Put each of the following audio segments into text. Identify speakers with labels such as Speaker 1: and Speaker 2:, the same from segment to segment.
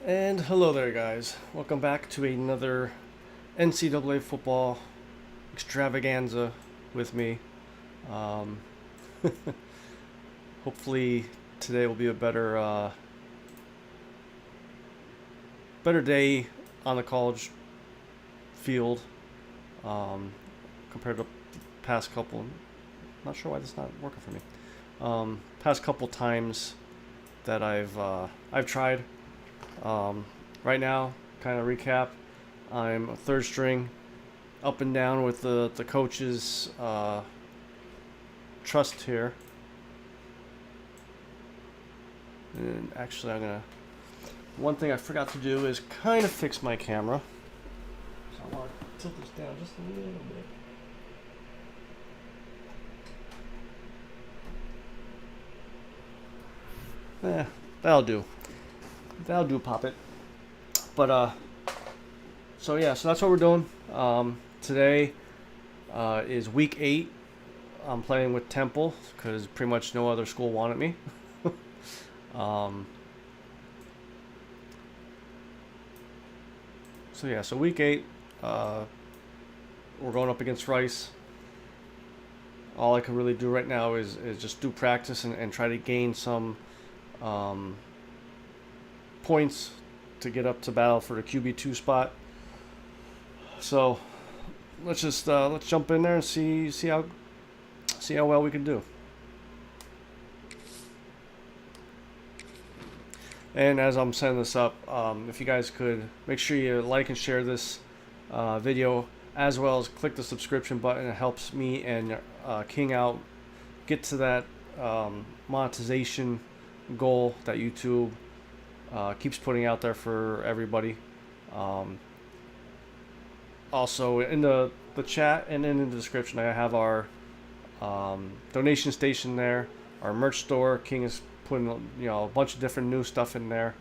Speaker 1: And hello there, guys. Welcome back to another NCAA football extravaganza with me. Um, Hopefully, today will be a better day on the college field compared to the past couple. Not sure why this is not working for me. Past couple times that I've tried. Right now, kind of recap, I'm a third string, up and down with the coach's trust here. And actually, one thing I forgot to do is kind of fix my camera. So I want to tilt this down just a little bit. That'll do. That'll do, pop it. But so that's what we're doing. Today is week 8. I'm playing with Temple because pretty much no other school wanted me. So week 8, we're going up against Rice. All I can really do right now is just do practice and try to gain some points to get up to battle for the QB2 spot. So let's jump in there and see how well we can do. And as I'm setting this up, if you guys could make sure you like and share this video, as well as click the subscription button. It helps me and King out get to that monetization goal that YouTube keeps putting out there for everybody. Also, in the chat and in the description, I have our donation station there, our merch store. King is putting a bunch of different new stuff in there,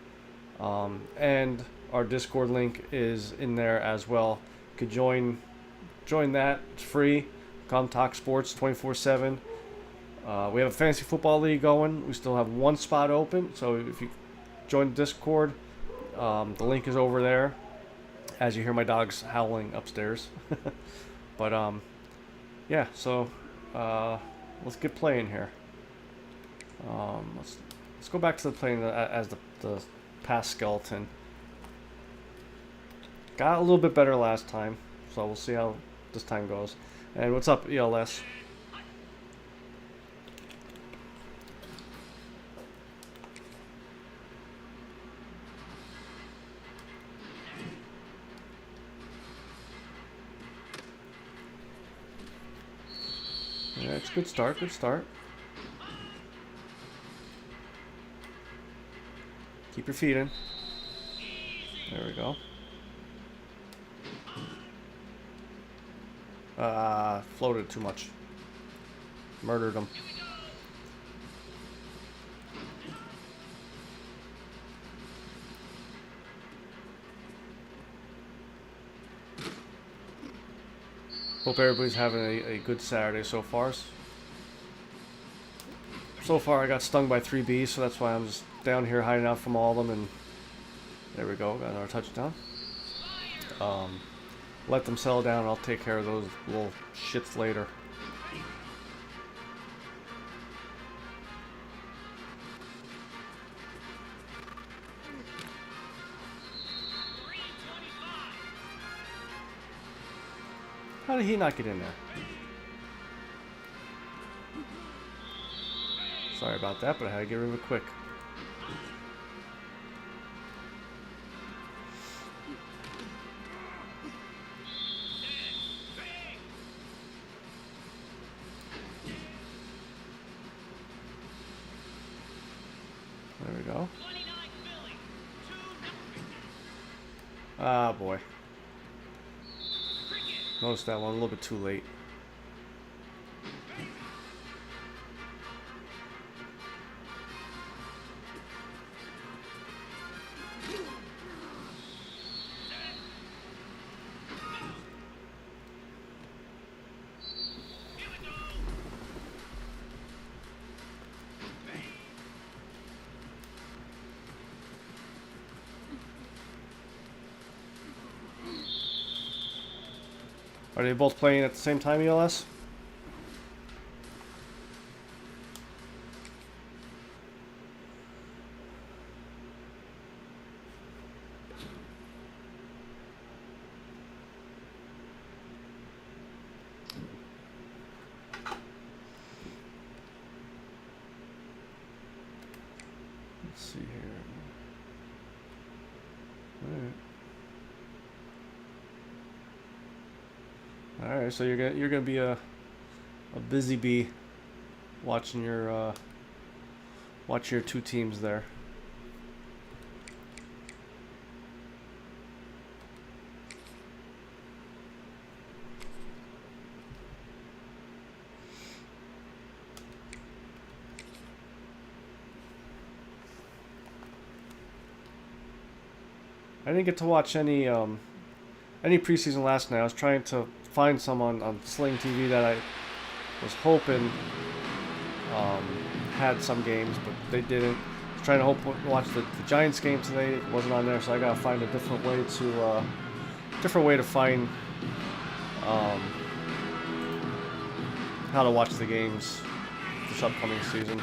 Speaker 1: and our Discord link is in there as well. You could join that. It's free. Come talk sports 24/7. We have a fantasy football league going. We still have one spot open, so if you join Discord, the link is over there. As you hear my dogs howling upstairs. But so let's get playing here. Let's go back to the playing as the past skeleton. Got a little bit better last time, so we'll see how this time goes. And what's up, ELS? Yeah, it's a good start. Keep your feet in. There we go. Floated too much. Murdered him. Hope everybody's having a good Saturday so far. So far, I got stung by 3 bees, so that's why I'm just down here hiding out from all of them. And there we go, got another touchdown. Let them settle down. I'll take care of those little shits later. How did he not get in there? Sorry about that, but I had to get rid of it quick. There we go. Ah, boy. Noticed that one a little bit too late. Are they both playing at the same time, ELS? Let's see here. All right, so you're gonna be a busy bee watching your two teams there. I didn't get to watch any preseason last night. I was trying to find some on Sling TV that I was hoping had some games, but they didn't. I was trying to watch the Giants game today. It wasn't on there, so I gotta find a different way to find how to watch the games this upcoming season.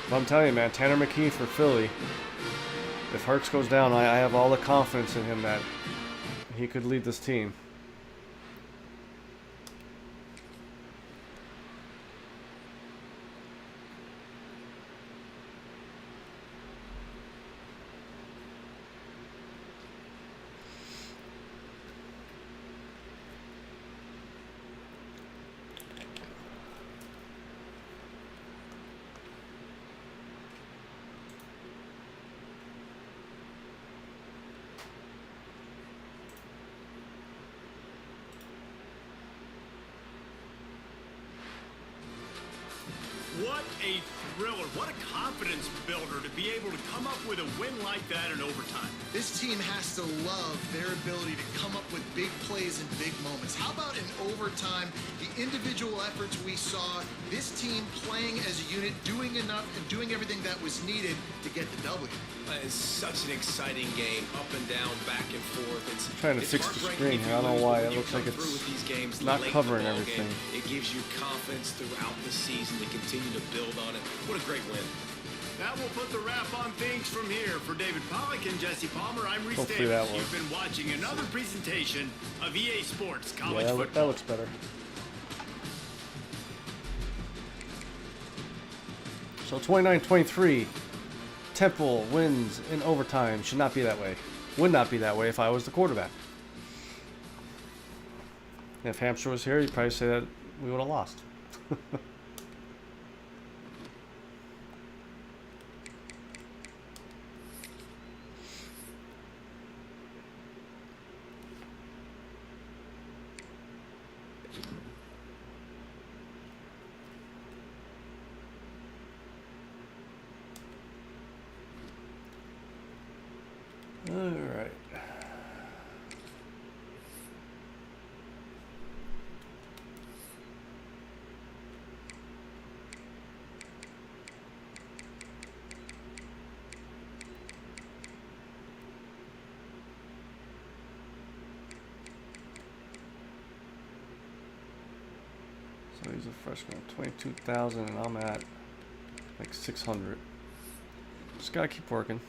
Speaker 1: But I'm telling you, man, Tanner McKee for Philly. If Hurts goes down, I have all the confidence in him that he could lead this team.
Speaker 2: What a thriller. What a confidence builder to be able to come up with a win like that in overtime.
Speaker 3: This team has to love their ability to come up with big plays in big moments. How about in overtime, the individual efforts we saw, this team playing as a unit, doing enough and doing everything that was needed to get the W.
Speaker 2: It's such an exciting game, up and down, back and forth. It's
Speaker 1: trying to fix the screen here. I don't know why it looks like it's not covering everything.
Speaker 2: It gives you confidence throughout the season to continue to build on it. What a great win. That will put the wrap on things from here. For David Pollack and Jesse Palmer, I'm Reese Davis. You've been watching another presentation of EA Sports College Football.
Speaker 1: That looks better. So 29-23. Temple wins in overtime. Should not be that way. Would not be that way if I was the quarterback. If Hampshire was here, he'd probably say that we would have lost. All right. So he's a freshman, 22,000, and I'm at like 600. Just gotta keep working.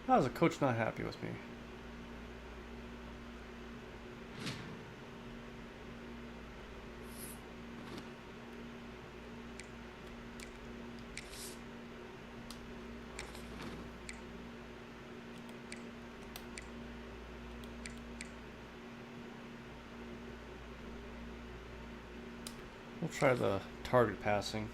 Speaker 1: How is a coach not happy with me? We'll try the target passing.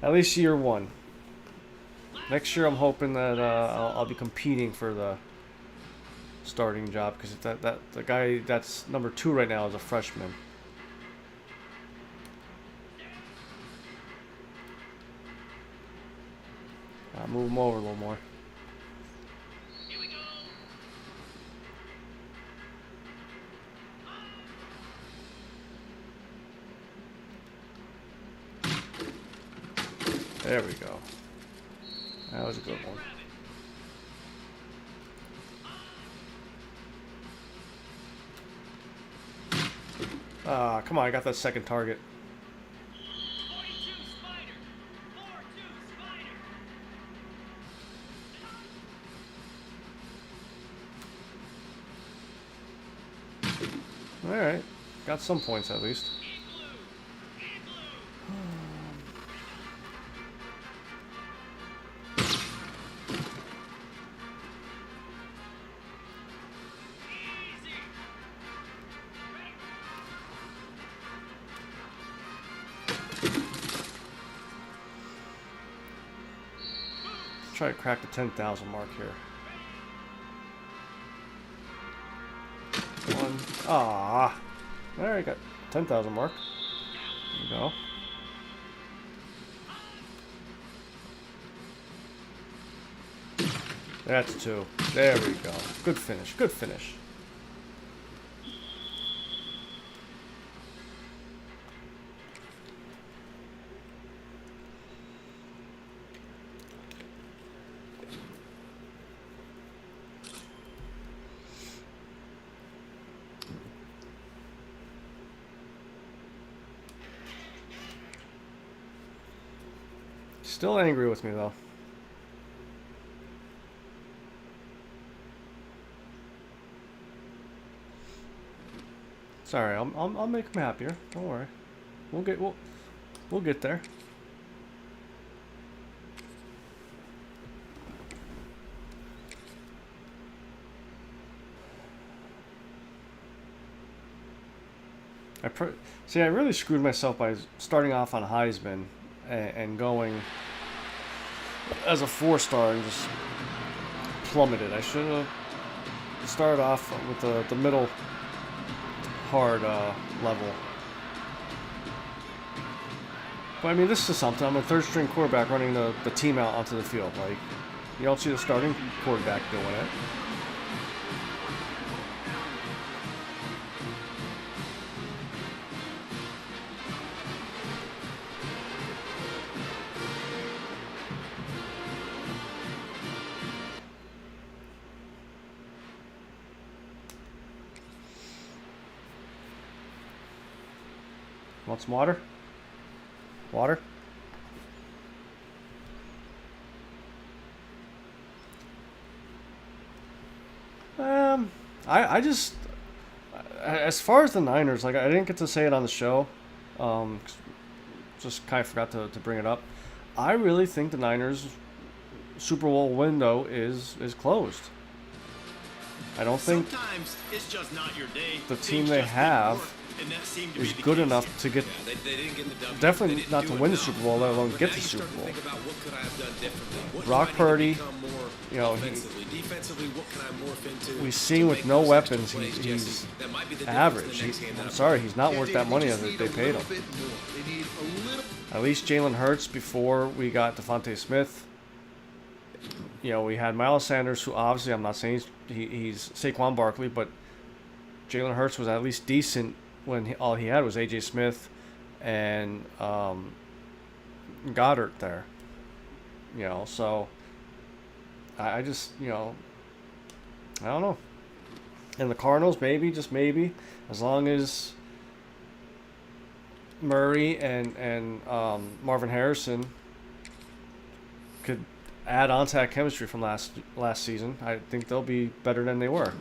Speaker 1: At least year one. Next year, I'm hoping that I'll be competing for the starting job because the guy that's number 2 right now is a freshman. I'll move him over a little more.
Speaker 4: Here we go.
Speaker 1: There we go. That was a good one. Ah, come on, I got that second target.
Speaker 4: 42 Spider. 4-2 Spider.
Speaker 1: Alright, got some points at least. Try to crack the 10,000 mark here. One. Ah. There, I got 10,000 mark. There we go. That's 2. There we go. Good finish. Good finish. Still angry with me though. Sorry, I'll make him happier. Don't worry. We'll get there. See, I really screwed myself by starting off on Heisman and going as a 4-star and just plummeted. I should have started off with the middle hard level. But I mean, this is something. I'm a 3rd-string quarterback running the team out onto the field. Like, you don't see the starting quarterback doing it. Want some water? Water? I just, as far as the Niners, like, I didn't get to say it on the show, just kind of forgot to bring it up. I really think the Niners Super Bowl window is closed. I don't think
Speaker 2: sometimes it's just not your day.
Speaker 1: the team they have is good enough to get, definitely not to win the Super Bowl, let alone get the Super Bowl. Brock Purdy, you know, we've seen with no weapons, he's average. I'm sorry, he's not worth that money that they paid him. At least Jalen Hurts before we got Devontae Smith. You know, we had Miles Sanders, who obviously, I'm not saying he's Saquon Barkley, but Jalen Hurts was at least decent when all he had was A.J. Smith and Goddard there. You know, so I just, you know, I don't know. And the Cardinals, maybe, just maybe, as long as Murray and Marvin Harrison could add on to that chemistry from last season, I think they'll be better than they were.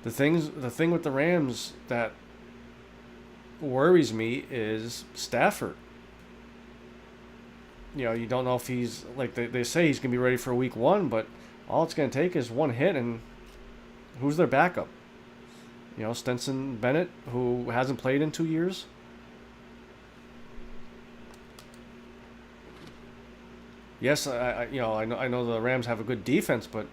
Speaker 1: The thing with the Rams that worries me is Stafford. You know, you don't know if he's, like they say he's going to be ready for week 1, but all it's going to take is one hit, and who's their backup? You know, Stetson Bennett, who hasn't played in 2 years. Yes, I know the Rams have a good defense, but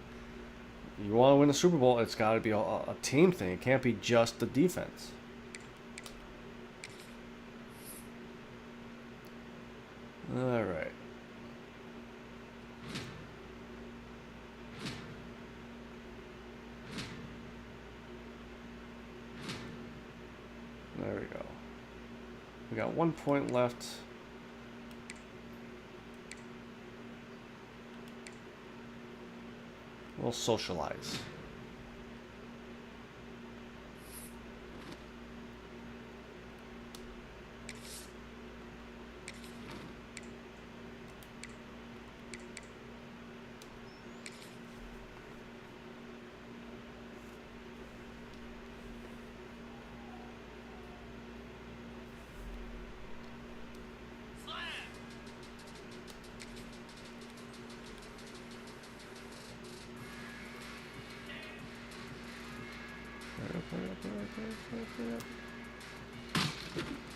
Speaker 1: you want to win the Super Bowl, it's got to be a team thing. It can't be just the defense. All right. There we go. We got 1 point left. We'll socialize.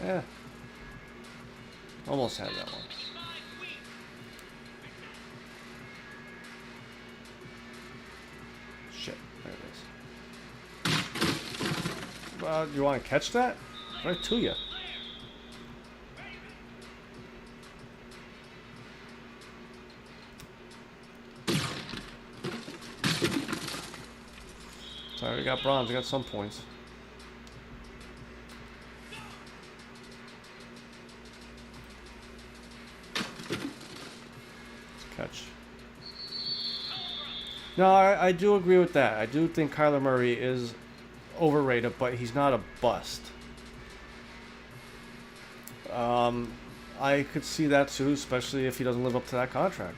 Speaker 1: Yeah. Almost had that one. Shit. There it is. You want to catch that? Right to you. Sorry, we got bronze. We got some points. Catch. No, I do agree with that. I do think Kyler Murray is overrated, but he's not a bust. I could see that too, especially if he doesn't live up to that contract.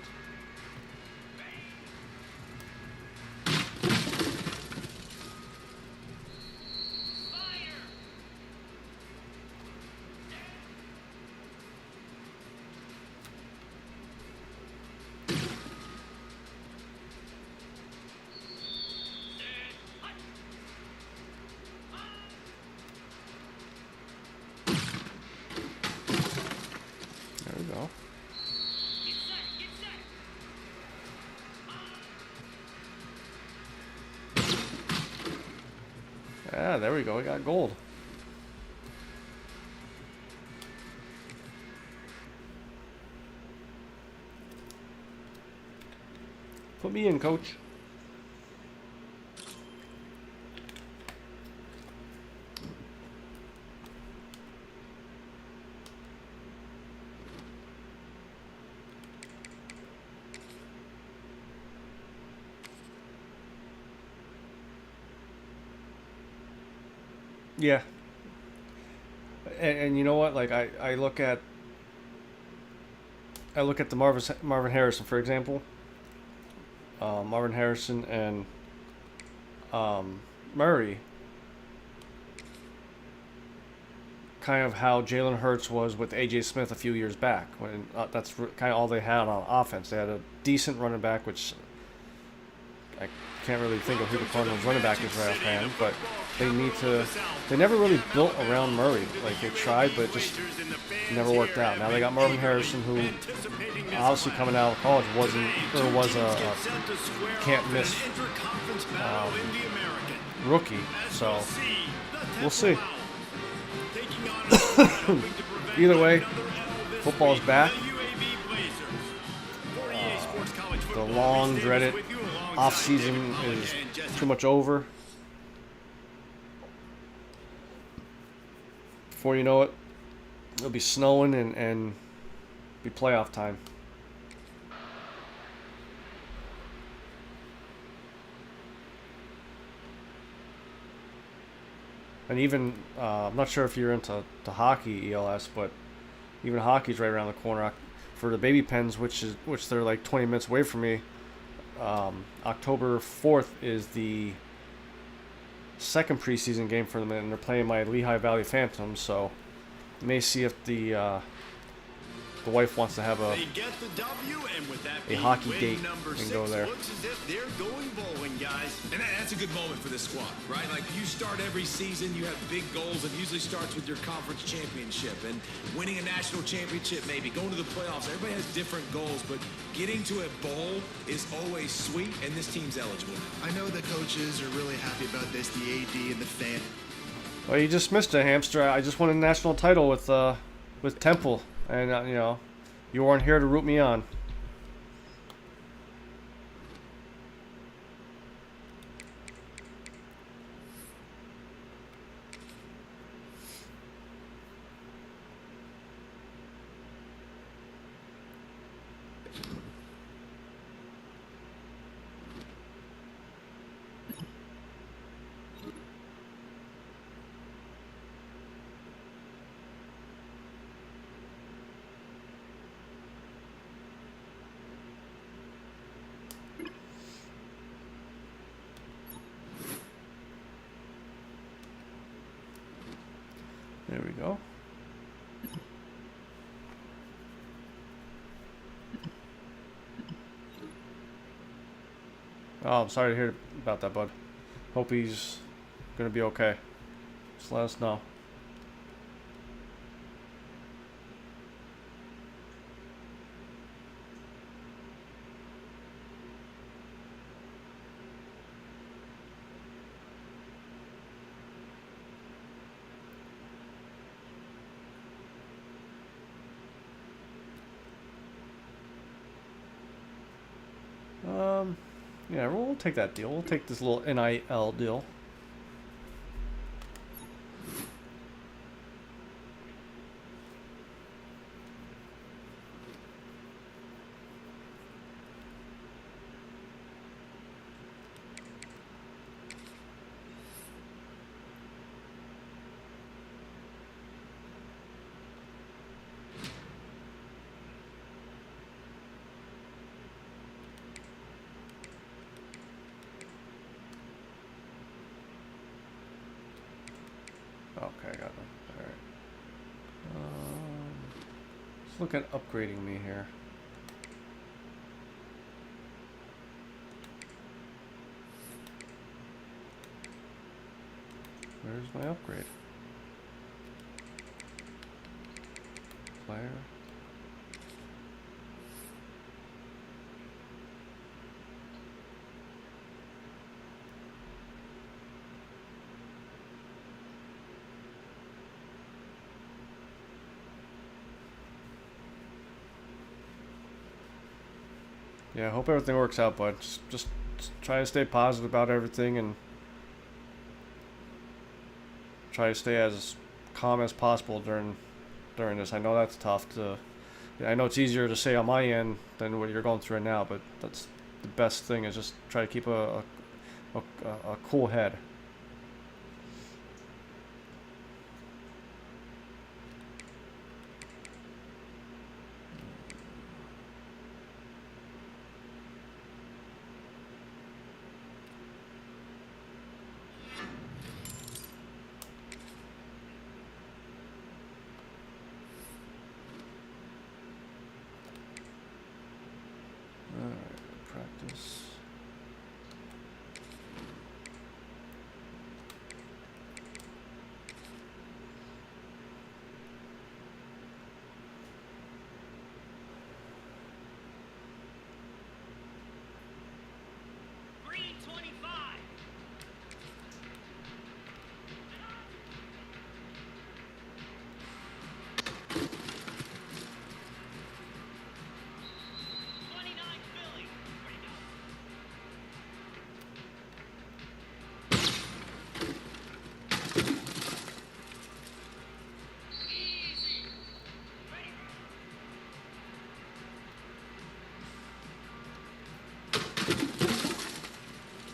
Speaker 1: Yeah, there we go. We got gold. Put me in, coach. Yeah. And you know what? Like I look at the Marvin Harrison, for example. Marvin Harrison and Murray. Kind of how Jalen Hurts was with A.J. Smith a few years back. When that's kind of all they had on offense. They had a decent running back, which I can't really think of who the Cardinals running back is right offhand, but they need to. They never really built around Murray. Like they tried, but it just never worked out. Now they got Marvin Harrison, who obviously coming out of college was a can't miss rookie. So we'll see. Either way, football's back. The long dreaded off season is pretty much over. Before you know it, it'll be snowing and be playoff time. And even, I'm not sure if you're into hockey, ELS, but even hockey's right around the corner. For the Baby Pens, which they're like 20 minutes away from me, October 4th is the second preseason game for them, and they're playing my Lehigh Valley Phantoms, so you may see if the the wife wants to have
Speaker 2: They get the W, and with that being
Speaker 1: hockey
Speaker 2: win
Speaker 1: date
Speaker 2: number
Speaker 1: and
Speaker 2: 6,
Speaker 1: go there.
Speaker 2: looks as if they're going bowling, guys.
Speaker 5: And that's a good moment for this squad, right? Like, you start every season, you have big goals. It usually starts with your conference championship and winning a national championship, maybe going to the playoffs. Everybody has different goals, but getting to a bowl is always sweet, and this team's eligible.
Speaker 3: I know the coaches are really happy about this, the AD and the fan.
Speaker 1: Well, you just missed a hamster. I just won a national title with Temple, and you know, you weren't here to root me on. There we go. Oh, I'm sorry to hear about that, bud. Hope he's gonna be okay. Just let us know. Yeah, we'll take that deal. We'll take this little NIL deal. Okay, I got them. Alright. Let's look at upgrading me here. Where's my upgrade? Player. Yeah, I hope everything works out, bud. Just try to stay positive about everything and try to stay as calm as possible during this. I know that's tough to. I know it's easier to say on my end than what you're going through right now, but that's the best thing is just try to keep a cool head. Practice.
Speaker 4: Green 25.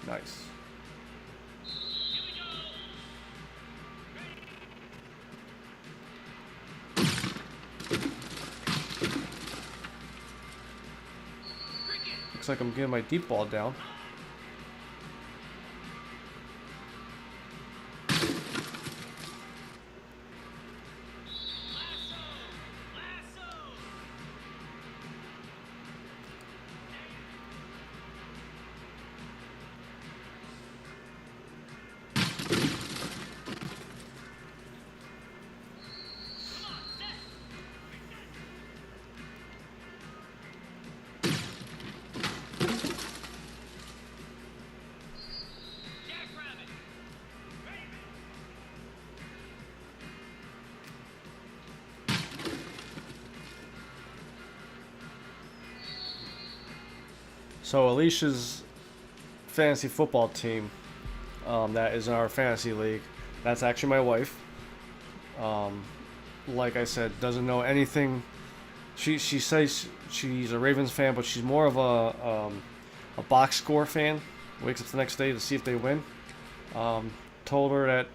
Speaker 1: Nice. Looks like I'm getting my deep ball down. So Alicia's fantasy football team, that is in our fantasy league. That's actually my wife. Like I said, doesn't know anything. She says she's a Ravens fan, but she's more of a box score fan. Wakes up the next day to see if they win. Told her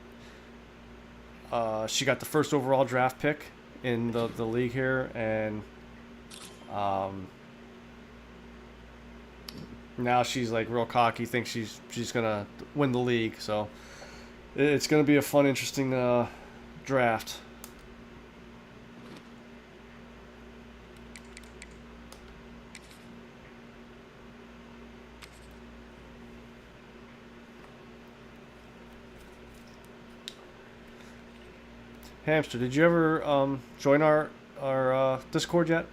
Speaker 1: that she got the first overall draft pick in the league here, and now she's like real cocky, thinks she's gonna win the league. So it's gonna be a fun, interesting draft. Hamster, did you ever join our Discord yet?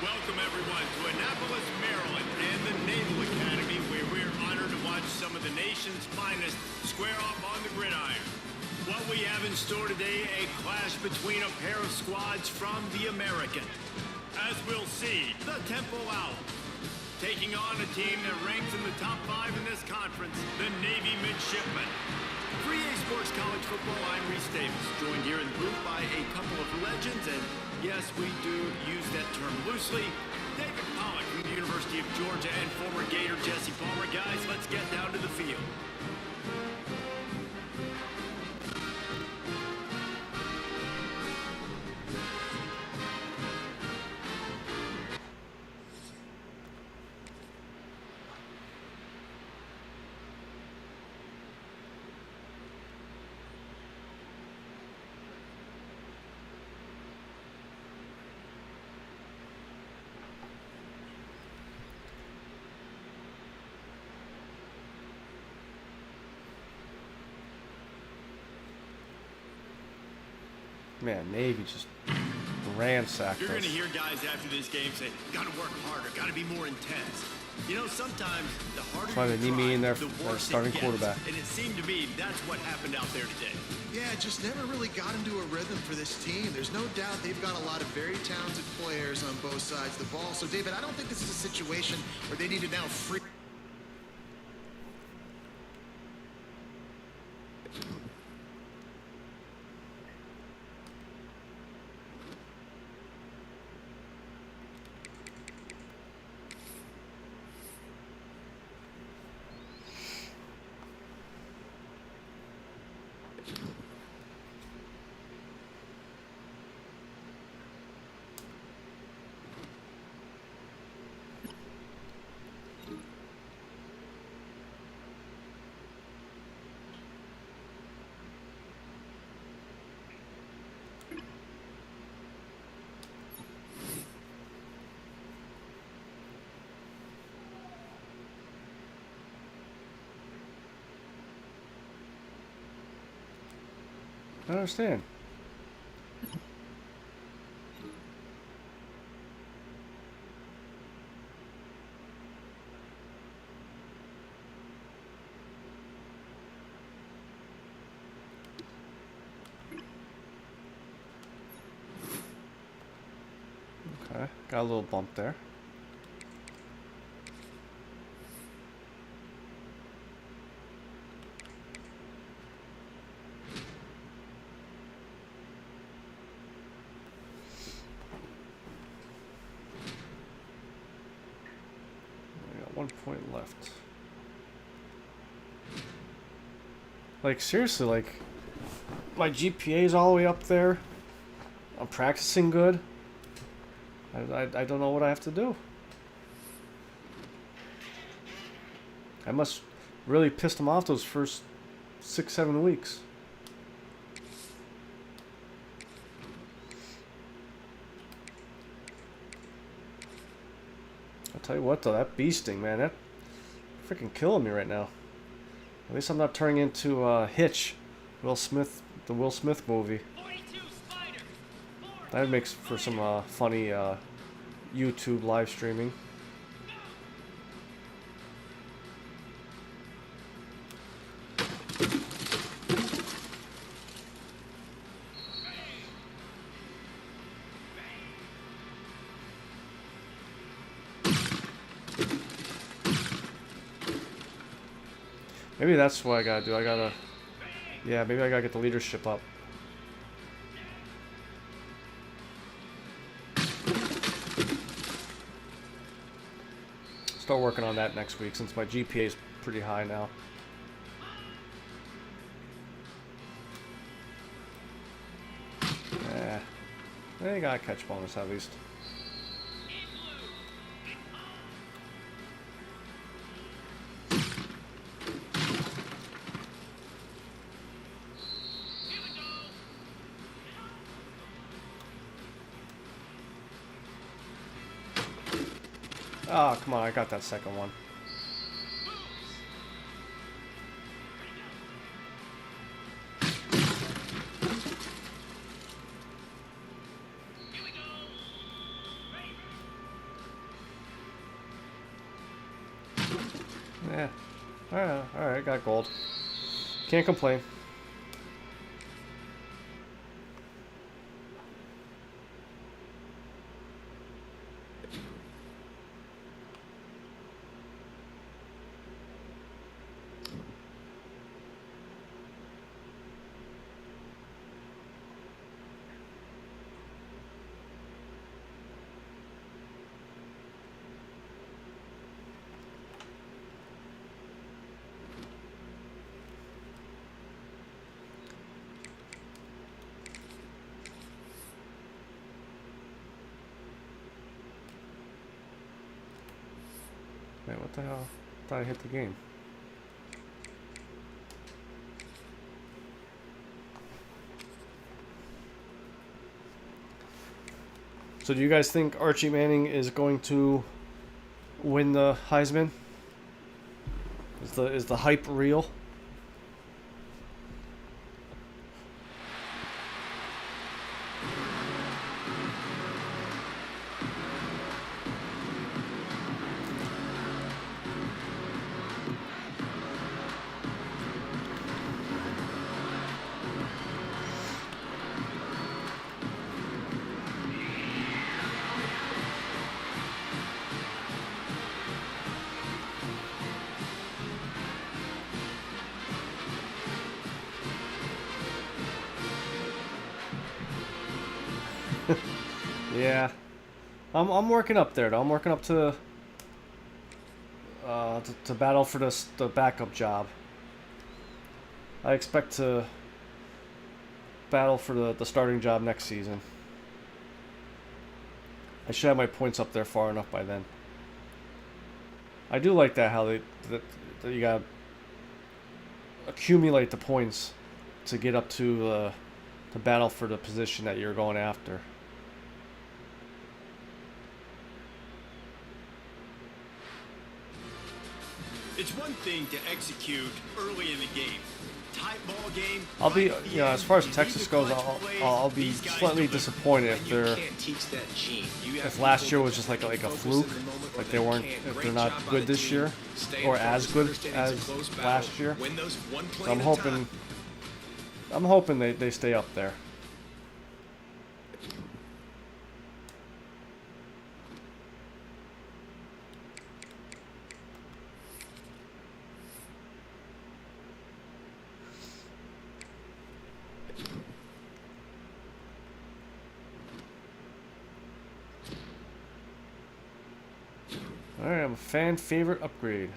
Speaker 2: Welcome everyone to Annapolis, Maryland and the Naval Academy, where we're honored to watch some of the nation's finest square off on the gridiron. What we have in store today, a clash between a pair of squads from the American. As we'll see, the Temple Owls taking on a team that ranks in the top 5 in this conference, the Navy Midshipmen. For EA Sports College Football, I'm Reese Davis, joined here in the booth by a couple of legends, and yes, we do use that term loosely. David Pollock from the University of Georgia and former Gator Jesse Palmer. Guys, let's get down to the field.
Speaker 1: Man, Navy just ransacked
Speaker 2: You're going
Speaker 1: us.
Speaker 2: to hear guys after this game say, got to work harder, got to be more intense. You know, sometimes the harder
Speaker 1: Trying to
Speaker 2: you
Speaker 1: need me
Speaker 2: try,
Speaker 1: in there
Speaker 2: the
Speaker 1: for
Speaker 2: worse
Speaker 1: starting
Speaker 2: it gets.
Speaker 1: quarterback.
Speaker 2: And it seemed to me that's what happened out there today.
Speaker 3: Yeah, just never really got into a rhythm for this team. There's no doubt they've got a lot of very talented players on both sides of the ball. So, David, I don't think this is a situation where they need to now free.
Speaker 1: I don't understand. Okay, got a little bump there. We got 1 point left. Like, seriously, like, my GPA is all the way up there. I'm practicing good. I don't know what I have to do. I must really pissed them off those first 6-7 weeks. I'll tell you what though, that bee sting, man, that freaking killing me right now. At least I'm not turning into Hitch, Will Smith, the Will Smith movie.
Speaker 4: 42 Spider.
Speaker 1: That makes for some funny YouTube live streaming. Maybe that's what I gotta do. Yeah, maybe I gotta get the leadership up. Start working on that next week since my GPA is pretty high now. Yeah, I got a catch bonus at least. Oh, come on, I got that second one. Yeah. Alright, got gold. Can't complain. Wait, what the hell? I thought I hit the game. So do you guys think Archie Manning is going to win the Heisman? Is the hype real? Yeah, I'm working up there though. I'm working up to battle for the backup job. I expect to battle for the starting job next season. I should have my points up there far enough by then. I do like that how that you gotta accumulate the points to get up to the battle for the position that you're going after.
Speaker 2: It's one thing to execute early in the game. Tight ball game.
Speaker 1: I'll be, you know, as far as Texas goes, I'll be slightly disappointed if last year was just like a fluke, like if they're not good this year, or as good as last year. So I'm hoping they stay up there. Alright, I'm a fan favorite upgrade.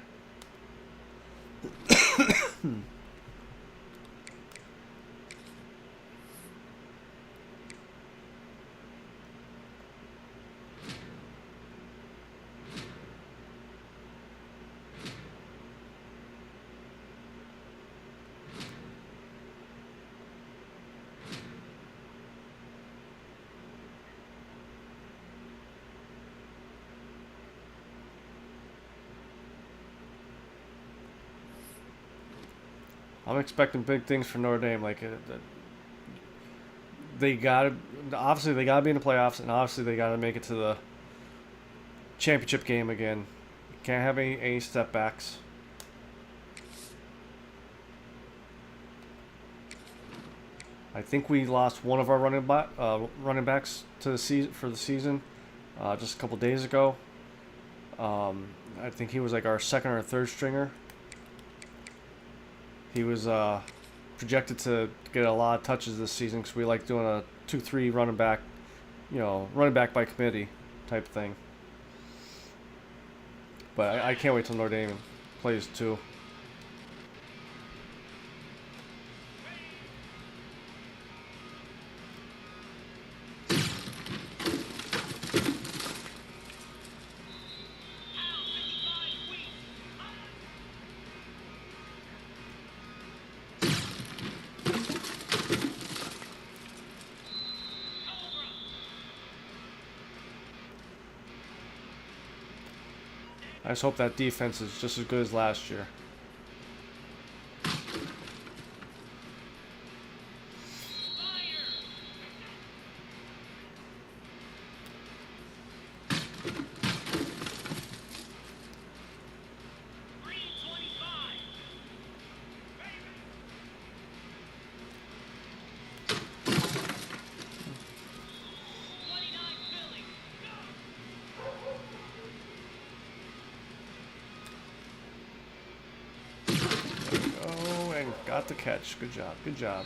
Speaker 1: I'm expecting big things from Notre Dame. Like, obviously they gotta be in the playoffs, and obviously they gotta make it to championship game again. Can't have any step backs. I think we lost one of our running backs to the season just a couple days ago. I think he was like our second or third stringer. He was projected to get a lot of touches this season because we like doing a 2-3 running back, running back by committee type thing. But I can't wait till Notre Dame plays too. I just hope that defense is just as good as last year. Got the catch. Good job. Good job.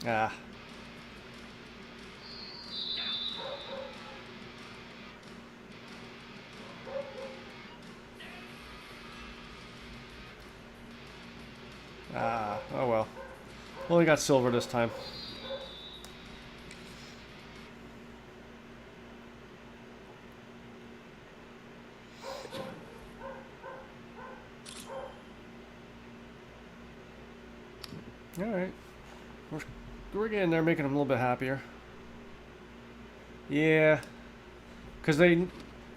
Speaker 1: Ah. Oh well. Only got silver this time. Alright. We're getting there, making them a little bit happier. Yeah. Because they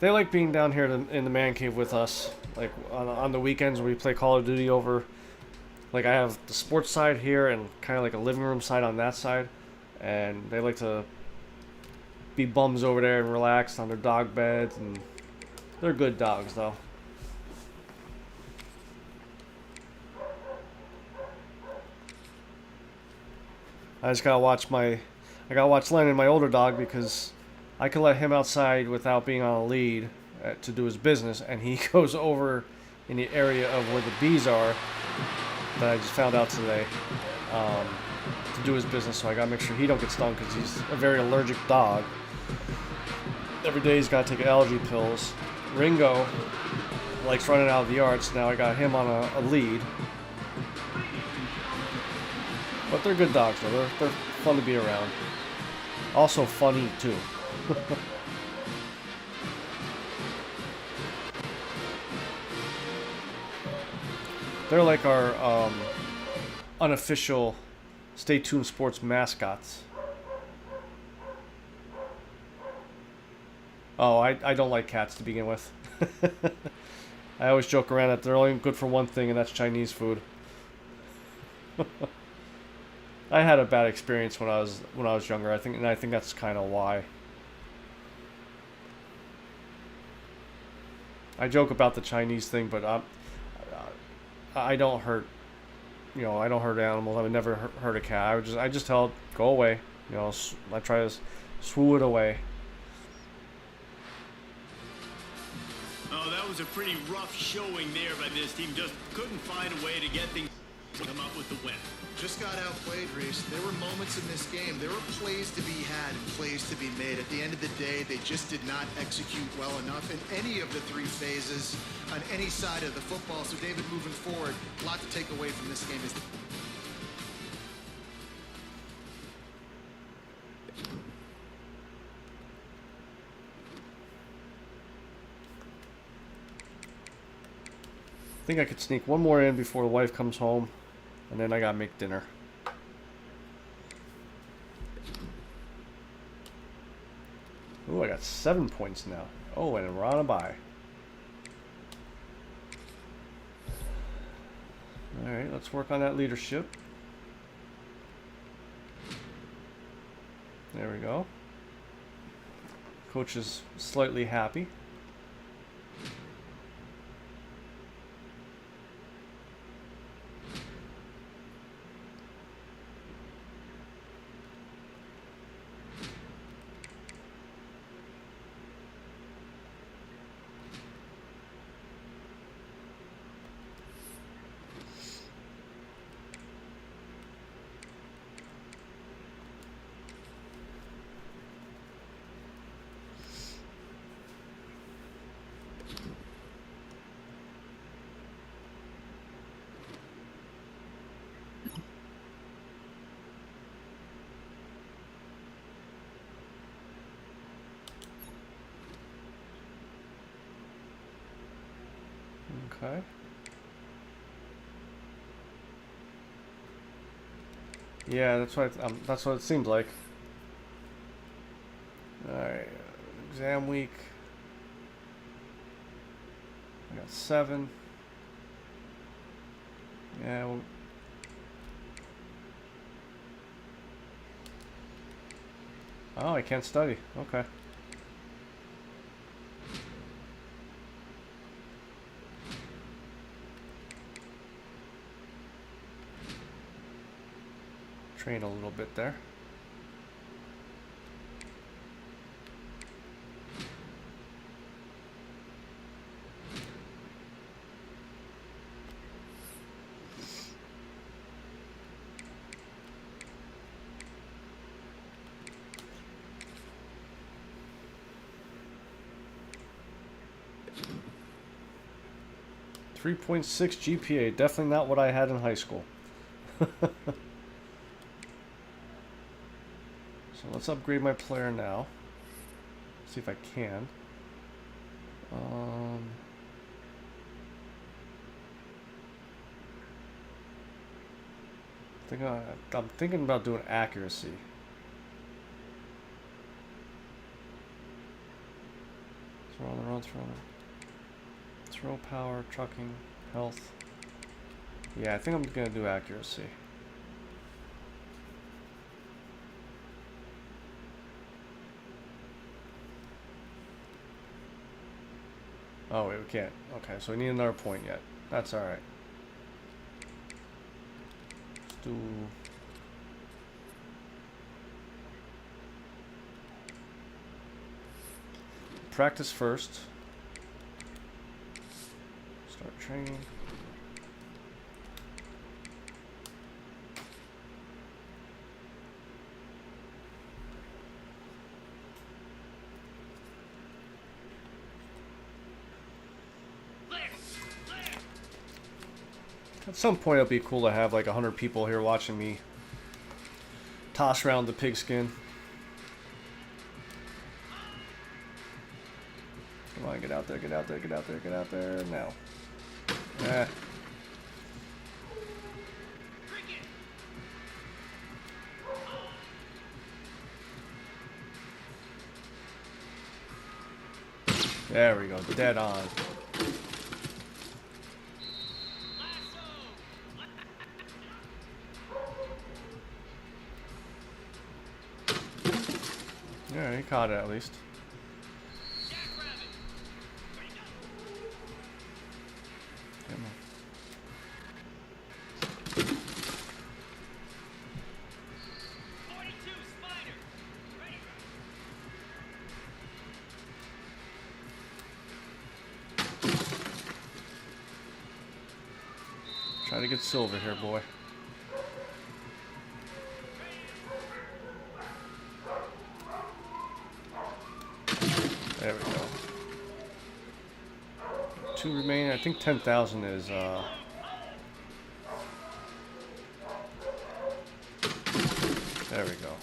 Speaker 1: like being down here in the man cave with us. Like, on the weekends when we play Call of Duty over... Like, I have the sports side here and kind of like a living room side on that side. And they like to be bums over there and relax on their dog beds. And they're good dogs, though. I just gotta watch Lennon, my older dog, because I can let him outside without being on a lead to do his business, and he goes over in the area of where the bees are that I just found out today to do his business. So I gotta make sure he don't get stung because he's a very allergic dog. Every day he's gotta take allergy pills. Ringo likes running out of the yard, so now I got him on a lead. But they're good dogs, though. They're fun to be around. Also funny, too. They're like our unofficial Stay Tuned Sports mascots. Oh, I don't like cats to begin with. I always joke around that they're only good for one thing, and that's Chinese food. I had a bad experience when I was younger. I think that's kind of why. I joke about the Chinese thing, but I don't hurt. I don't hurt animals. I would never hurt a cat. I just tell it, go away. I try to swoo it away.
Speaker 2: Oh, that was a pretty rough showing there by this team. Just couldn't find a way to get things to come up with the win.
Speaker 3: Just got outplayed, Reese. There were moments in this game. There were plays to be had and plays to be made. At the end of the day, they just did not execute well enough in any of the three phases on any side of the football. So, David, moving forward, a lot to take away from this game.
Speaker 1: I think I could sneak one more in before the wife comes home, and then I gotta make dinner. Ooh, I got 7 points now. Oh, and we're on a bye. Alright, let's work on that leadership. There we go. Coach is slightly happy. Okay. Yeah, that's what it seems like. All right, exam week. I got 7. Yeah. Well, oh, I can't study. Okay. Train a little bit there. .6 GPA, definitely not what I had in high school. So let's upgrade my player now. See if I can. I'm thinking about doing accuracy. Throw on the run, throw power, trucking, health. Yeah, I think I'm gonna do accuracy. Oh wait, we can't. Okay, so we need another point yet. That's alright. Let's do... practice first. Start training. At some point it'll be cool to have like 100 people here watching me toss around the pigskin. Come on, get out there, get out there, get out there, get out there, now. Eh. There we go, dead on. Yeah, he caught it at least. Come on. Try to get silver here, boy. There we go. 2 remaining. I think 10,000 is there we go.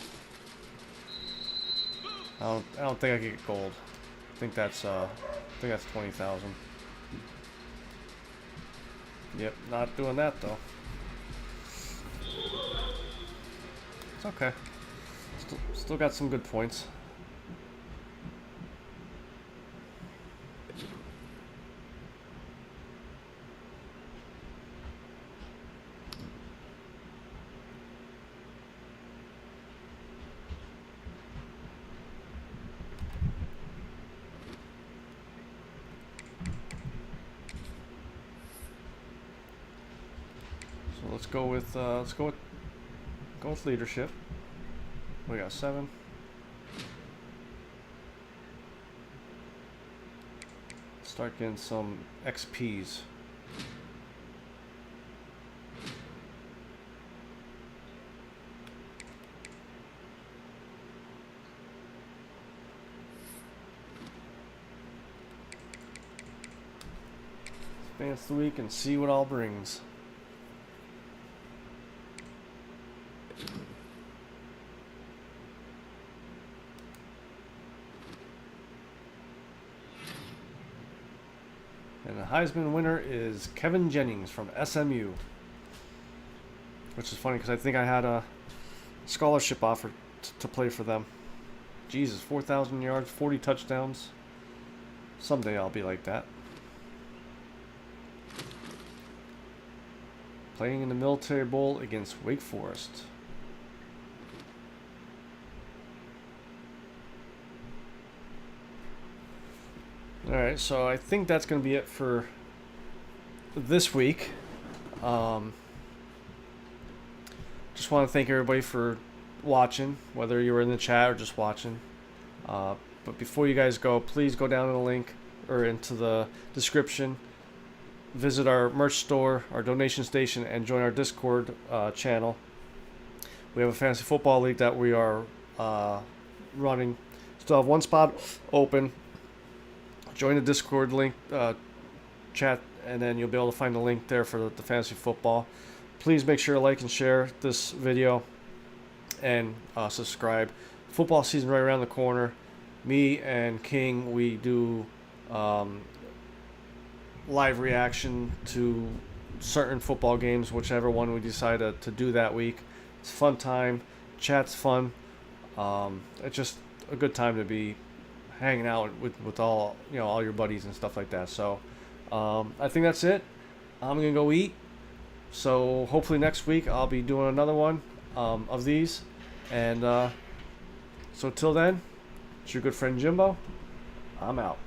Speaker 1: I don't think I can get gold. I think that's 20,000. Yep, not doing that though. It's okay. Still got some good points. So let's go with leadership. We got 7. Start getting some XPs. Advance the week and see what all brings. And the Heisman winner is Kevin Jennings from SMU. Which is funny because I think I had a scholarship offer to play for them. Jesus, 4,000 yards, 40 touchdowns. Someday I'll be like that. Playing in the Military Bowl against Wake Forest. Alright, so I think that's going to be it for this week. Just want to thank everybody for watching, whether you were in the chat or just watching. But before you guys go, please go down to the link or into the description. Visit our merch store, our donation station, and join our Discord channel. We have a fantasy football league that we are running. Still have one spot open. Join the Discord link chat, and then you'll be able to find the link there for the fantasy football. Please make sure to like and share this video and subscribe. Football season right around the corner. Me and King, we do live reaction to certain football games, whichever one we decide to do that week. It's a fun time. Chat's fun. It's just a good time to be hanging out with all all your buddies and stuff like that. So I think that's it. I'm gonna go eat. So hopefully next week I'll be doing another one of these. And so till then, it's your good friend Jimbo. I'm out.